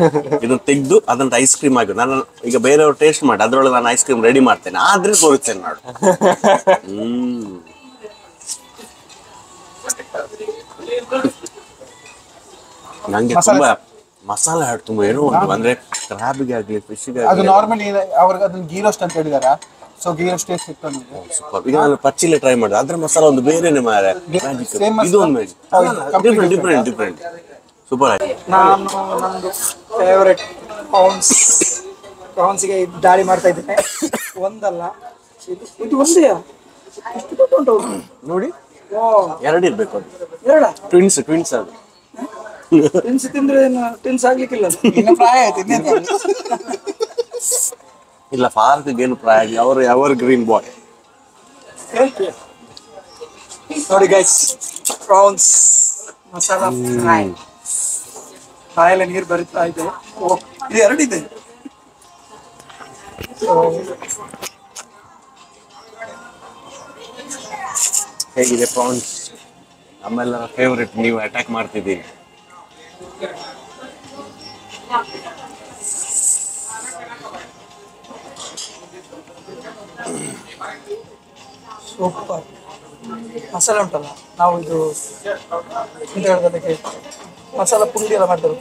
S1: ಇದನ್ನು ತೆಗೆದು ಅದನ್ನ ಐಸ್ ಕ್ರೀಮ್ ಆಗಿ ನಾನು ಈಗ ಬೇರೆಯವ್ರು ಟೇಸ್ಟ್ ಮಾಡಿ ಅದ್ರೊಳಗೆ ನಾನು ಐಸ್ ಕ್ರೀಮ್ ರೆಡಿ ಮಾಡ್ತೇನೆ, ಆದ್ರೆ ತೋರಿಸ್ತೇನೆ ನಾನು. ನಂಗೆ ತುಂಬಾ ಮಸಾಲೆ ಹಾಡು ತುಂಬಾ ಏನೋ ಒಂದು ಅಂದ್ರೆ ಕ್ರಾಬಿಗೆ ಆಗ್ಲಿ ಫಿಶ್ಗೆ
S2: ಅದು ನಾರ್ಮಲಿ ಅವ್ರಿಗೆ ಅದನ್ನ ಗೀ ರೋಸ್ಟ್ ಅಂತ ಹೇಳಿದಾರ. ಸೊ ಗೀ ರೋಸ್ಟ್ ಟೇಸ್ಟ್ ಸಿಗ್ತದೆ ನನಗೆ.
S1: ಸೂಪರ್. ಈಗ ನಾನು ಪಚ್ಚಿಲೆ ಟ್ರೈ ಮಾಡಿದೆ, ಅದ್ರ ಮಸಾಲ ಒಂದು ಬೇರೆನೆ ಮಾರೆ, ಇದು ಒಂದು ಡಿಫ್ರೆಂಟ್ ಸೂಪರ್ ಆಯ್ತು.
S4: ನಂದು ಫೇವರೆಟ್ ಪ್ರಾನ್ಸ್ಗೆ ದಾಳಿ ಮಾಡ್ತಾ ಇದ್ದೇನೆ. ಒಂದಲ್ಲ, ಇದು ಒಂದೇ
S1: ನೋಡಿ, ಎರಡು ಇರ್ಬೇಕು. ಅದು
S4: ಎರಡ
S1: ಟ್ವಿನ್ಸ್ ಅದು.
S4: ತಿನ್ಸಿ ತಿಂದ್ರೆ ತಿನ್ಸ್ ಆಗ್ಲಿಕ್ಕಿಲ್ಲ.
S2: ಇನ್ನು ಪ್ರಾಯ ಆಯ್ತು.
S1: ಇಲ್ಲ, ಫಾರ್ಕ್ಗೆ ಏನು ಪ್ರಾಯ ಆಗಲಿ, ಅವರು ಎವರ್ ಗ್ರೀನ್ ಬಾಯ್.
S4: ನೋಡಿ ಗೈಸ್, ಪ್ರಾನ್ಸ್ ಮಸಾಲಾ ಫ್ರೈ, ಬಾಯೆಲ್ಲ ನೀರು ಬರುತ್ತಾ ಇದೆ. ಇದು ಎರಡಿದೆ.
S1: ಹೇಗಿದೆ ಪ್ರಾನ್ಸ್? ನಮ್ಮೆಲ್ಲರ ಫೇವ್ರೆಟ್, ನೀವು ಅಟ್ಯಾಕ್ ಮಾಡ್ತಿದ್ದೀರಿ.
S4: ಸೂಪರ್ ಮಸಾಲೆ ಉಂಟಲ್ಲ, ನಾವು ಇದು ಎಂತ ಹೇಳೋದಕ್ಕೆ ಮಸಾಲ ಪುಂಡಿ ಎಲ್ಲ ಮಾಡ್ತಾರೆ,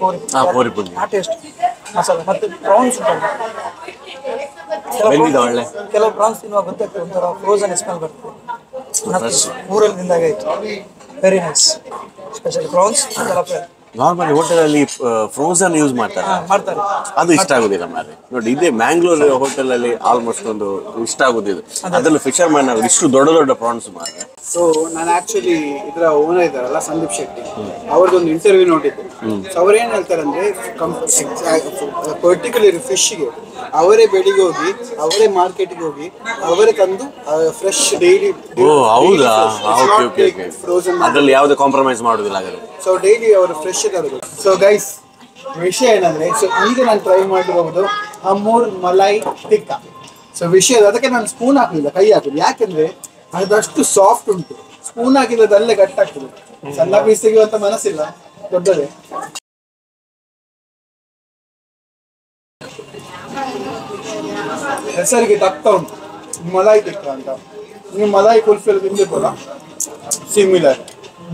S1: ಕೋರಿ ಪುಂಡಿ,
S4: ಆ ಟೇಸ್ಟ್ ಮಸಾಲೆ. ಮತ್ತೆ ಪ್ರಾನ್ಸ್ ಉಂಟಲ್ಲ, ಕೆಲವು ಪ್ರಾನ್ಸ್ ತಿನ್ನುವಾಗ ಗೊತ್ತಾಗ್ತದೆ, ಒಂಥರ ಫ್ರೋಸನ್ ಸ್ಮೆಲ್ ಬರ್ತದೆ. ಊರಲ್ಲಿ ತಿಂದಾಗ ಆಯ್ತು, very nice. Specially prawns
S1: normally ಹೋಟೆಲಲ್ಲಿ ಫ್ರೋಸನ್ ಯೂಸ್ ಮಾಡ್ತಾರೆ, ಅದು ಇಷ್ಟ ಆಗುದಿಲ್ಲ ಮಾರೆ. ನೋಡಿ, ಇದೇ ಮ್ಯಾಂಗ್ಳೂರ್ ಹೋಟೆಲ್ ಅಲ್ಲಿ ಆಲ್ಮೋಸ್ಟ್ ಒಂದು ಇಷ್ಟ ಆಗುದಿಲ್ಲ. ಅದ್ರಲ್ಲಿ ಫಿಶರ್ ಮ್ಯಾನ್ ಇಷ್ಟು ದೊಡ್ಡ ಪ್ರಾನ್ಸ್ ಮಾರೆ.
S2: ಸೊ ನಾನು ಆಕ್ಚುಲಿ ಇದರ ಓನರ್ ಇದ್ದಾರಲ್ಲ ಸಂದೀಪ್ ಶೆಟ್ಟಿ, ಅವ್ರದ್ದೊಂದು ಇಂಟರ್ವ್ಯೂ ನೋಡಿದ್ದೆ. ಸೊ ಅವ್ರೇನ್ ಹೇಳ್ತಾರೆ ಅಂದ್ರೆ, ಪರ್ಟಿಕ್ಯುಲರ್ ಫಿಶ್ಗೆ ಅವರೇ ಬೆಳಿಗ್ಗೆ ಹೋಗಿ, ಅವರೇ ಮಾರ್ಕೆಟ್ಗೆ ಹೋಗಿ, ಅವರೇ ತಂದು ಫ್ರೆಶ್ ಡೈಲಿ.
S1: ಹೌದಾ? ಫ್ರೋಸನ್, ಅದ್ರಲ್ಲಿ ಯಾವುದೇ ಕಾಂಪ್ರಮೈಸ್ ಮಾಡುದಿಲ್ಲ.
S2: ಸೊ ಡೈಲಿ ಅವರು ಫ್ರೆಶ್ ತರೋದು. ಸೊ ಗೈಸ್, ವಿಷಯ ಏನಂದ್ರೆ, ಸೊ ಈಗ ನಾನು ಟ್ರೈ ಮಾಡಿರಬಹುದು ಹಮ್ಮೂರ್ ಮಲೈ ಟಿಕ್ಕಾ. ಸೊ ವಿಷಯ ಅದಕ್ಕೆ ನಾನು ಸ್ಪೂನ್ ಹಾಕಲಿಲ್ಲ, ಕೈ ಹಾಕಿಲ್ಲ. ಯಾಕೆಂದ್ರೆ ಅದಷ್ಟು ಸಾಫ್ಟ್ ಉಂಟು, ಸ್ಪೂನ್ ಹಾಕಿದ್ರೆ ಅಲ್ಲೇ ಗಟ್ಟಾಗ್ತದೆ. ಸಣ್ಣ ಪೀಸ್ ತೆಗೆಯುವಂತ ಮನಸ್ಸಿಲ್ಲ, ದೊಡ್ಡದೇ. ಹೆಸರಿಗೆ ತಕ್ಕ ಉಂಟು ಮಲೈ ಟಿಕ್ಕಾ ಅಂತ. ನೀವು ಮಲೈ ಕುಲ್ಫಿಯಲ್ಲಿ ತಿಂದಿರ್ಬೋದ, ಸಿಮಿಲರ್.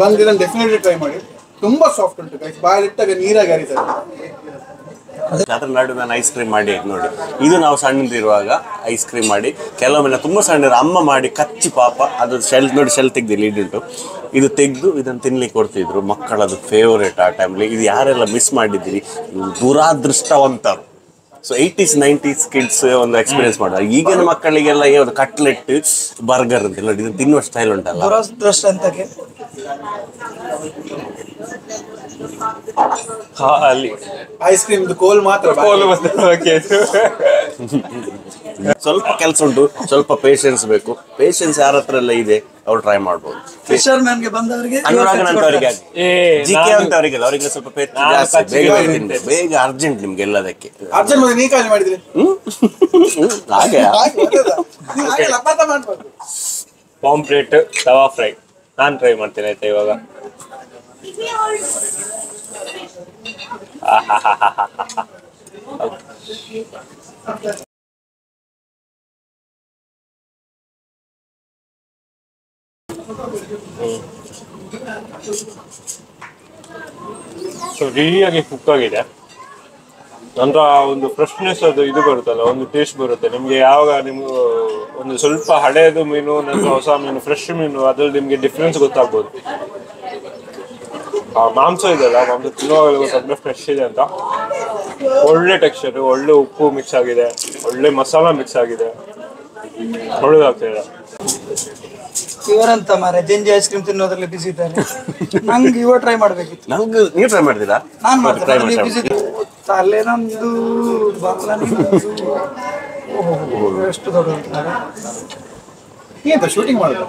S2: ಬಂದಿಲ್ಲ ಡೆಫಿನೆಟ್ಲಿ ಟ್ರೈ ಮಾಡಿ, ತುಂಬಾ ಸಾಫ್ಟ್ ಉಂಟು ಗೈಸ್, ಬಾಯಲ್ಲಿಟ್ಟಾಗ ನೀರಾಗಿ ಹರಿತದೆ.
S1: ಅದ್ರ ನಡುವೆ ನಾನು ಐಸ್ ಕ್ರೀಮ್ ಮಾಡಿ ನೋಡಿ, ಇದು ನಾವು ಸಣ್ಣದಿರುವಾಗ ಐಸ್ ಕ್ರೀಮ್ ಮಾಡಿ, ಕೆಲವೊಮ್ಮೆ ತುಂಬಾ ಸಣ್ಣ ಅಮ್ಮ ಮಾಡಿ ಕಚ್ಚಿ ಪಾಪ ಅದು ಶೆಲ್ ನೋಡಿ, ಶೆಲ್ ತೆಗ್ದಿಲ್ಲ, ಇಡುಂಟು ಇದು ತೆಗೆದು ಇದನ್ನು ತಿನ್ಲಿಕ್ಕೆ ಕೊಡ್ತಿದ್ರು. ಮಕ್ಕಳದು ಫೇವರೇಟ್ ಆ ಟೈಮ್ಲಿ. ಇದು ಯಾರೆಲ್ಲ ಮಿಸ್ ಮಾಡಿದ್ದೀರಿ, ದುರಾದೃಷ್ಟವಂತರು. ಸೊ 80s 90s ಕಿಡ್ಸ್ ಒಂದು ಎಕ್ಸ್ಪೀರಿಯನ್ಸ್ ಮಾಡಿದ್ರೆ, ಈಗಿನ ಮಕ್ಕಳಿಗೆಲ್ಲ ಏನು ಕಟ್ಲೆಟ್ ಬರ್ಗರ್ ಅಂತ ನೋಡಿ, ಇದನ್ನು ತಿನ್ನುವ ಸ್ಟೈಲ್ ಉಂಟಲ್ಲ,
S4: ದುರದೃಷ್ಟ ಅಂತಕ್ಕೆ.
S3: ಅಲ್ಲಿ
S2: ಐಸ್ ಕ್ರೀಮ್ ಕೋಲ್ ಮಾತ್ರ.
S1: ಸ್ವಲ್ಪ ಕೆಲಸ ಉಂಟು, ಸ್ವಲ್ಪ ಪೇಷನ್ಸ್ ಬೇಕು. ಪೇಷನ್ಸ್ ಯಾರ ಹತ್ರ ಎಲ್ಲ ಇದೆ ಅವ್ರು ಟ್ರೈ ಮಾಡ್ಬೋದು.
S4: ಫಿಶರ್ ಮ್ಯಾನ್ಗೆ ಬಂದವರಿಗೆ
S1: ಅನುರಾಗನ್ ಅಂತವರಿಗೆ ಜಿಕೆ ಅಂತವರಿಗೆಲ್ಲ ಅವರಿಗೆ ಸ್ವಲ್ಪ ಜಾಸ್ತಿ ಬೇಗ ಅರ್ಜೆಂಟ್ ನಿಮ್ಗೆ ಎಲ್ಲದಕ್ಕೆ.
S2: ಅರ್ಜೆಂಟ್ ಮತ್ತೆ ನೀ ಕಾಲ್ ಮಾಡಿದ್ರಿ
S1: ಹಾಗೆ
S3: ಪಾಂಪ್ಲೆಟ್ ತವಾ ಫ್ರೈ ನಾನು ಟ್ರೈ ಮಾಡ್ತೇನೆ ಆಯ್ತಾ ಇವಾಗ. ರೆಡಿಯಾಗಿ ಕುಕ್ ಆಗಿದೆ. ನಂತರ ಒಂದು ಫ್ರೆಶ್ನೆಸ್ ಅದು ಇದು ಬರುತ್ತಲ್ಲ, ಒಂದು ಟೇಸ್ಟ್ ಬರುತ್ತೆ ನಿಮ್ಗೆ. ಯಾವಾಗ ನಿಮ್ಗೆ ಒಂದು ಸ್ವಲ್ಪ ಹಳೆಯದು ಮೀನು ನಂತರ ಹೊಸ ಮೀನು, ಫ್ರೆಶ್ ಮೀನು, ಅದ್ರಲ್ಲಿ ನಿಮ್ಗೆ ಡಿಫ್ರೆನ್ಸ್ ಗೊತ್ತಾಗ್ಬೋದು. ಮಾಂಸ ಇದೆಯಲ್ಲ, ಮಾಂಸ ತಿನ್ನುವಾಗ ಗೊತ್ತಾಗ್ತದೆ ಫ್ರೆಶ್ ಇದೆ ಅಂತ. ಒಳ್ಳೆ ಟೆಕ್ಸ್ಚರ್, ಒಳ್ಳೆ ಉಪ್ಪು ಮಿಕ್ಸ್ ಆಗಿದೆ, ಒಳ್ಳೆ ಮಸಾಲ ಮಿಕ್ಸ್ ಆಗಿದೆ, ಒಳ್ಳೆದಾಗ್ತಿದೆ.
S4: ಇವರಂತ ಮಾರೆ ಜೆಂಜಿ ಐಸ್ ಕ್ರೀಮ್ ತಿನ್ನೋದ್ರಲ್ಲಿ ಬಿಸಿ ಇದ್ದಾರೆ. ನಂಗೆ ಇವ ಟ್ರೈ ಮಾಡ್ಬೇಕಿತ್ತು.
S1: ನಂಗೆ ನೀವು ಟ್ರೈ ಮಾಡಿದ್ದೀರಾ?
S4: ನಾನ್ ಮಾಡ್ತೇನೆ. ಬಿಸಿ ತಲೆ ನಮ್ದು ಬಾಲ ನಿಮ್ದು. ಎಷ್ಟು ದೊಡ್ಡ
S2: ಎಂತ ಶೂಟಿಂಗ್ ಮಾಡೋದು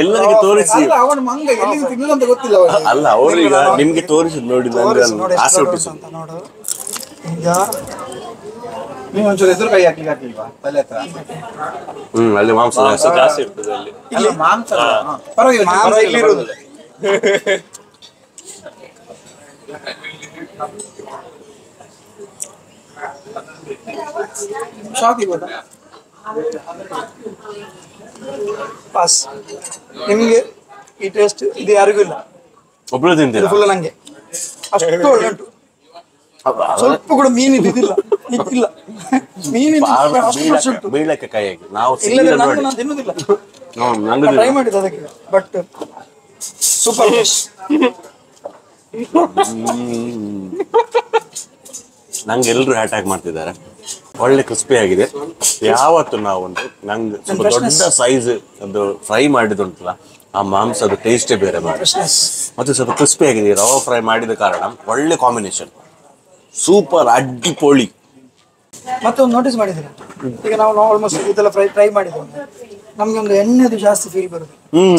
S1: ಎಲ್ಲರಿಗೆ ತೋರಿಸಿ.
S2: ಅವನ ಮಂಗ ಎಲ್ಲಿ ತಿನ್ನೋದು ಅಂತ ಗೊತ್ತಿಲ್ಲ ಅವನಿಗೆ.
S1: ಅಲ್ಲ ಅವ್ರೀಗ ನಿಮ್ಗೆ ತೋರಿಸಿ ನೋಡಿ ನಂಗೆ ಆಸೆ ಹುಟ್ಟಿಸು.
S4: ನೋಡು ಈಗ
S2: ನೀವು ಒಂಚೂರು ಹೆಸರು ಕೈ ಹಾಕ್ಲಿಲ್ವಾ ತಲೆ ಹತ್ರ?
S1: ಅಲ್ಲಿ ಮಾಂಸ
S3: ಜಾಸ್ತಿ ಇರ್ತದೆ ಅಲ್ಲಿ.
S2: ಇಲ್ಲಿ ಮಾಂಸ ಪರವಾಗಿಲ್ಲ ಇಲ್ಲಿರೋದು. ಶಾಕ್ ಇಗೋದಾ
S4: ಪಾಸ್. ನಿಮ್ಗೆ ಈ ಟೇಸ್ಟ್ ಇದು ಯಾರಿಗೂ ಇಲ್ಲ.
S1: ಒಬ್ರು ತಿಂತೀರಾ?
S4: ಫುಲ್ ನಂಗೆ ಅಷ್ಟು ಒಳ್ಳೆ ಉಂಟು. ಸ್ವಲ್ಪ ಕೂಡ ಮೀನು ಇದಿಲ್ಲ ಇದಿಲ್ಲ. ಮೀನಿನ ಉಂಟು.
S1: ಬೀಳಕ್ಕೆ ಕೈ ಹಾಕಿ ನಾವು
S4: ಇಲ್ಲದ್ರೆ ನಾನು ತಿನ್ನುದಿಲ್ಲ. ಟ್ರೈ ಮಾಡಿದ್ದು ಅದಕ್ಕೆ. But super fish.
S1: ನಂಗೆ ಎಲ್ಲರೂ ಅಟ್ಯಾಕ್ ಮಾಡ್ತಿದ್ದಾರೆ. ಒಳ್ಳೆ ಕ್ರಿಸ್ಪಿ ಆಗಿದೆ. ಯಾವತ್ತು ನಾವು ಒಂದು ನಂಗೆ ಸ್ವಲ್ಪ ದೊಡ್ಡ ಸೈಜ್ ಅದು ಫ್ರೈ ಮಾಡಿದುಂಟಲ್ಲ, ಆ ಮಾಂಸದ ಟೇಸ್ಟೇ ಬೇರೆ ಮಾಡಿ. ಮತ್ತೆ ಸ್ವಲ್ಪ ಕ್ರಿಸ್ಪಿ ಆಗಿದೆ, ರವಾ ಫ್ರೈ ಮಾಡಿದ ಕಾರಣ ಒಳ್ಳೆ ಕಾಂಬಿನೇಷನ್, ಸೂಪರ್ ಅಡ್ಡಿಪೊಳಿ.
S4: ಮತ್ತೊಂದು ನೋಟಿಸ್ ಮಾಡಿದ್ರೆ ಈಗ ನಾವು ಆಲ್ಮೋಸ್ಟ್ ಇದೆಲ್ಲ ಟ್ರೈ ಮಾಡಿದ್ವಿ, ನಮ್ಗೆ ಒಂದು ಎಣ್ಣೆದು ಜಾಸ್ತಿ ಫೀಲ್ ಬರುತ್ತೆ.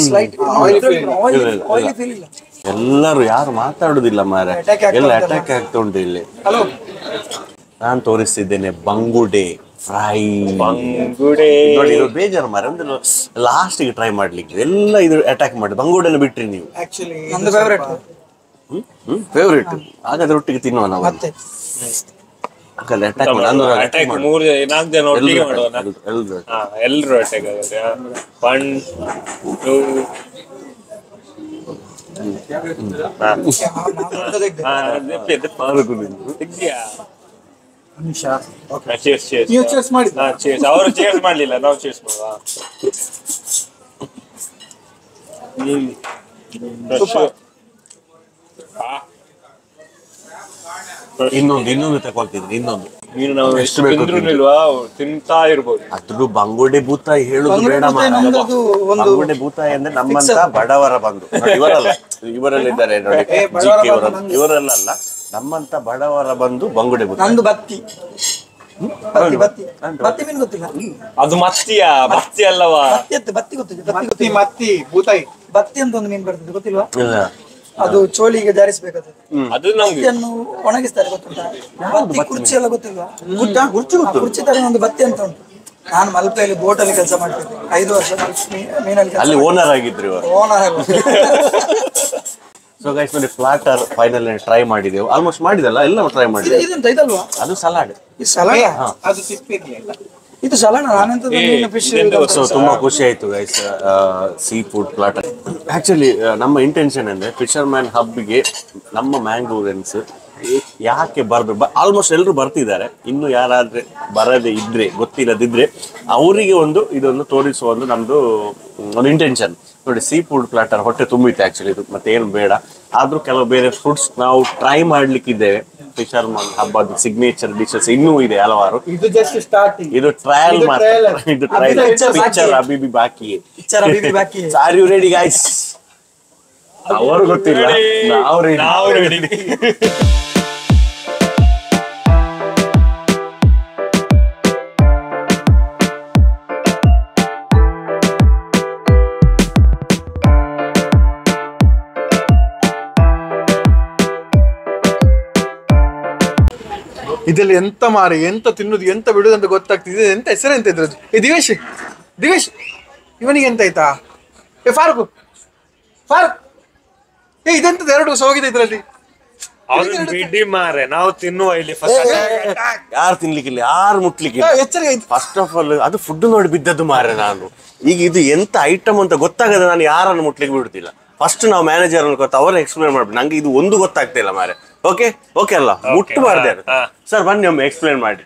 S4: ಸ್ಲೈಟ್ ಆಯಿಲಿ ಫೀಲ್ ಇಲ್ಲ.
S1: ಎಲ್ಲರೂ ಯಾರು ಮಾತಾಡುದಿಲ್ಲ ಮಾರೆ, ಎಲ್ಲ ಅಟ್ಯಾಕ್ ಆಗ್ತಾ ಉಂಟು ಇಲ್ಲಿ.
S4: ಹಲೋ,
S1: ನಾನು ತೋರಿಸ್ತಿದ್ದೇನೆ ಬಂಗುಡೆ ಫ್ರೈ.
S3: ಬಂಗುಡೆ
S1: ನೋಡಿ ಇದು ಬೇಜಾರು ಮಾರೆ, ಒಂದು ಲಾಸ್ಟಿಗೆ ಟ್ರೈ ಮಾಡ್ಲಿಕ್ಕೆ ಎಲ್ಲ ಇದು ಅಟ್ಯಾಕ್ ಮಾಡಿ ಬಂಗುಡೆನ ಬಿಟ್ರಿ ನೀವು.
S2: ಆಕ್ಚುಲಿ
S4: ನಂದು ಫೇವರೇಟ್.
S1: ಫೇವ್ರೇಟ್. ಹಾಗಾದ್ರೆ ಒಟ್ಟಿಗೆ ತಿನ್ನುವ ನಾವು.
S4: ಮತ್ತೆ
S1: ಅಟ್ಯಾಕ್ ಮಾಡಿ
S3: ಅಟ್ಯಾಕ್ 4 ಜನ ಒಟ್ಟಿಗೆ ಮಾಡೋಣ.
S1: ಎಲ್ರು
S3: ಎಲ್ಲರೂ ಅಟ್ಯಾಕ್ ಆಗುತ್ತೆ. 1 2
S2: ನೀವು ಚೇರ್ಸ್ ಮಾಡಿದ್ರಾ?
S3: ಅವರು ಚೇರ್ಸ್ ಮಾಡ್ಲಿಲ್ಲ, ನಾವು ಚೇರ್ಸ್ ಮಾಡುವ.
S1: ಇನ್ನೊಂದು ತಗೊಳ್ತಿದ್ರಿ. ಇನ್ನೊಂದು
S3: ಮೀನು ನಾವು ಎಷ್ಟು ತಿಂದ್ರು ತಿಂತಾ ಇರ್ಬೋದು.
S1: ಅದ್ರ ಬಂಗುಡೆ ಬೂತಾಯಿ ಹೇಳುದು ಬೇಡ.
S4: ನಮ್ದು ಒಂದು
S1: ಬಂಗುಡೆ ಬೂತಾಯಿ ಅಂದ್ರೆ ನಮ್ಮಂತ ಬಡವರ ಬಂಧು. ಇವರಲ್ಲ, ಇವರಲ್ಲಿದ್ದಾರೆ ನೋಡಿ, ಇವರಲ್ಲ, ನಮ್ಮಂತ ಬಡವರ ಬಂಧು ಬಂಗುಡೆ ಬೂತಾಯಿ.
S4: ನಂದು ಬತ್ತಿ ಬತ್ತಿ ಬತ್ತಿ ಬತ್ತಿ ಮೀನು ಗೊತ್ತಿಲ್ಲ.
S3: ಅದು ಮತ್ತಿಯಾ? ಬತ್ತಿ ಅಲ್ಲವಾ?
S4: ಬತ್ತಿ ಗೊತ್ತಿದೆ.
S2: ಮತ್ತಿ ಮತ್ತಿ ಬೂತಾಯಿ
S4: ಬತ್ತಿ ಅಂತ ಒಂದು ಮೀನು ಬರ್ತದೆ, ಗೊತ್ತಿಲ್ವಾ?
S1: ಇಲ್ಲ,
S4: ಅದು ಚೋಳಿಗೆ ಜಾರಿಸಬೇಕಾದ್ರೆ
S3: ಅದು ನಮ್ಗೆ
S4: ಬತ್ತಿಯನ್ನು ಒಣಗಿಸ್ತಾರೆ, ಗೊತ್ತುಂಟಾ? ಬತ್ತಿ ಕುರ್ಚಿ ಎಲ್ಲ ಗೊತ್ತಿಲ್ವಾ? ಕುರ್ಚಿ ತರ ಒಂದು ಬತ್ತಿ ಅಂತ ಉಂಟು. ನಾನು ಮಲ್ಪೆಯಲ್ಲಿ ಬೋಟ್ ಅಲ್ಲಿ ಕೆಲಸ ಮಾಡ್ತಿದ್ದೆ 5 ವರ್ಷ. ಮೀನಲ್ಲಿ
S1: ಅಲ್ಲಿ ಓನರ್ ಆಗಿದ್ರು ಇವರು.
S4: ಓನರ್.
S1: ಸೊ ಗೈಸ್ ನೋಡಿ, ಪ್ಲಾಟರ್ ಫೈನಲ್ ಟ್ರೈ ಮಾಡಿದೆವು. ಆಲ್ಮೋಸ್ಟ್ ಮಾಡಿದಲ್ಲ, ಎಲ್ಲ ಟ್ರೈ ಮಾಡಿದೆ.
S4: ಇದಂತ ಇದಲ್ವಾ?
S1: ಅದು ಸಲಾಡ್.
S4: ಈ ಸಲಾಡ್
S2: ಅದು ಸಿಪ್ಪಿರ್ಲಿಲ್ಲ.
S4: ಇದು ಸಲಾಡ್. ನಾನೆಂತ ಫಿಶ್.
S1: ಸೊ ತುಂಬಾ ಖುಷಿ ಆಯ್ತು guys, seafood platter. Actually ನಮ್ಮ ಇಂಟೆನ್ಷನ್ ಅಂದ್ರೆ ಫಿಶರ್ ಮ್ಯಾನ್ ಹಬ್ಗೆ ನಮ್ಮ ಮ್ಯಾಂಗ್ಳೂರಿಯನ್ಸ್ ಯಾಕೆ ಬರ್ಬೇಕು. ಆಲ್ಮೋಸ್ಟ್ ಎಲ್ಲರೂ ಬರ್ತಿದ್ದಾರೆ. ಇನ್ನು ಯಾರಾದ್ರೆ ಬರದೇ ಇದ್ರೆ, ಗೊತ್ತಿಲ್ಲದಿದ್ರೆ ಅವರಿಗೆ ಇದೊಂದು ತೋರಿಸುವ ಒಂದು ನಮ್ದು ಒಂದು ಇಂಟೆನ್ಷನ್. ನೋಡಿ, ಸೀ ಫುಡ್ ಪ್ಲಾಟರ್ ಹೊಟ್ಟೆ ತುಂಬಿತ್ತು ಆಕ್ಚುಲಿ. ಇದು ಮತ್ತೆ ಏನು ಬೇಡ. ಆದ್ರೂ ಕೆಲವು ಬೇರೆ ಫುಡ್ಸ್ ನಾವು ಟ್ರೈ ಮಾಡ್ಲಿಕ್ಕಿದ್ದೇವೆ. ಫಿಶರ್ ಮ್ಯಾನ್ ಹಬ್ಬದ ಸಿಗ್ನೇಚರ್ ಡಿಶಸ್ ಇನ್ನೂ ಇದೆ ಹಲವಾರು.
S2: ಇದು ಜಸ್ಟ್ ಸ್ಟಾರ್ಟಿಂಗ್.
S1: ಇದು ಟ್ರಯಲ್ ಮಾತ್ರ. ಇದು ಟ್ರಯಲ್. ಪಿಕ್ಚರ್ ಅಭಿಬಿ ಬಾಕಿ. Are you ready guys? ಅವರು ಗೊತ್ತಿಲ್ಲ, ನಾವು ರೆಡಿ.
S2: ಇದರಲ್ಲಿ ಎಂತ ಮಾರಿ, ಎಂತ ತಿನ್ನುದು ಎಂತ ಬಿಡುದು ಅಂತ ಗೊತ್ತಾಗ್ತಿದೆ. ಎಂತ ಹೆಸರೆಂತ ಇದ್ರದ್ದು? ದಿವೇಶ್ ದಿವೇಶ್ ಇವನಿಗೆ ಎಂತ ಆಯ್ತಾ? ಫಾರೂಕ್ ಫಾರೂಕ್ ಇದೆಂತದ್ದು ಎರಡು ಹೋಗಿದೆ ಇದ್ರಲ್ಲಿ.
S3: ಬಿಡಿ ಮಾರೆ, ನಾವು ತಿನ್ನುವ ಇಲ್ಲಿ
S1: ಯಾರು ತಿನ್ಲಿಕ್ಕಿಲ್ಲ, ಯಾರು ಮುಟ್ಲಿಕ್ಕೆ
S2: ಎಚ್ಚರಿಕೆ ಆಯ್ತು.
S1: ಫಸ್ಟ್ ಆಫ್ ಆಲ್ ಅದು ಫುಡ್ ನೋಡಿ ಬಿದ್ದದ್ದು ಮಾರೆ ನಾನು. ಈಗ ಇದು ಎಂತ ಐಟಮ್ ಅಂತ ಗೊತ್ತಾಗದೆ ನಾನು ಯಾರನ್ನು ಮುಟ್ಲಿಕ್ಕೆ ಬಿಡುದಿಲ್ಲ. ಫಸ್ಟ್ ನಾವು ಮ್ಯಾನೇಜರ್ ಗೊತ್ತಾ, ಅವರೇ ಎಕ್ಸ್ಪ್ಲೇನ್ ಮಾಡ್ಬಿಟ್ಟು ನಂಗೆ ಇದು ಒಂದು ಗೊತ್ತಾಗ್ತಾ ಇಲ್ಲ ಮಾರೆ. ಓಕೆ ಓಕೆ ಅಲ್ಲ, ಮುಟ್ಟಬಾರ್ದೆ ಸರ್, ಬನ್ನಿ ಒಮ್ಮೆ ಎಕ್ಸ್ಪ್ಲೇನ್ ಮಾಡಿ.